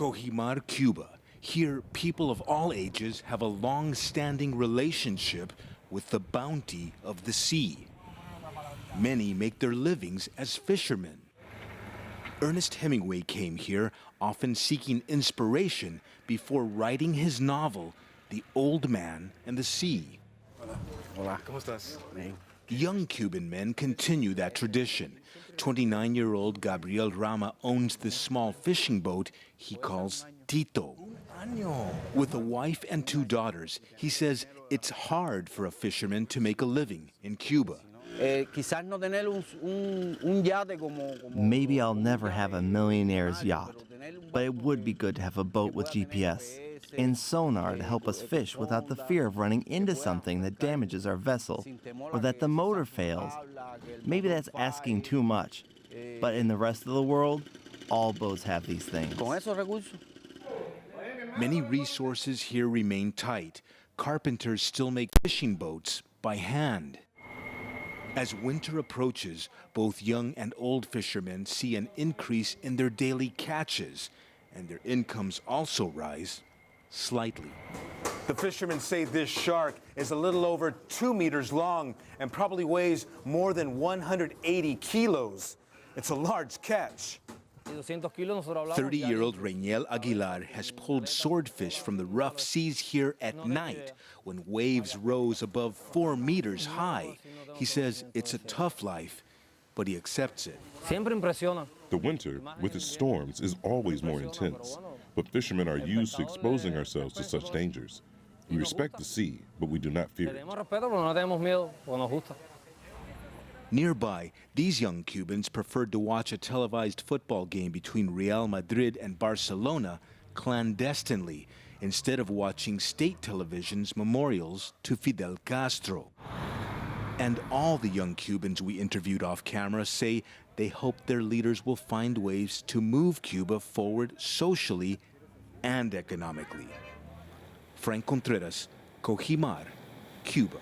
Cojimar, Cuba. Here, people of all ages have a long-standing relationship with the bounty of the sea. Many make their livings as fishermen. Ernest Hemingway came here, often seeking inspiration before writing his novel, The Old Man and the Sea. Hola, ¿cómo estás? Young Cuban men continue that tradition. 29-year-old Gabriel Rama owns this small fishing boat he calls Tito. With a wife and 2 daughters, he says it's hard for a fisherman to make a living in Cuba. Maybe I'll never have a millionaire's yacht, but it would be good to have a boat with GPS and sonar to help us fish without the fear of running into something that damages our vessel or that the motor fails. Maybe that's asking too much, but in the rest of the world, all boats have these things. Many resources here remain tight. Carpenters still make fishing boats by hand. As winter approaches, both young and old fishermen see an increase in their daily catches, and their incomes also rise slightly. The fishermen say this shark is a little over 2 meters long and probably weighs more than 180 kilos. It's a large catch. 30-year-old Reynel Aguilar has pulled swordfish from the rough seas here at night when waves rose above 4 meters high. He says it's a tough life, but he accepts it. The winter, with its storms, is always more intense, but fishermen are used to exposing ourselves to such dangers. We respect the sea, but we do not fear it. Nearby, these young Cubans preferred to watch a televised football game between Real Madrid and Barcelona clandestinely, instead of watching state television's memorials to Fidel Castro. And all the young Cubans we interviewed off camera say they hope their leaders will find ways to move Cuba forward socially and economically. Franc Contreras, Cojimar, Cuba.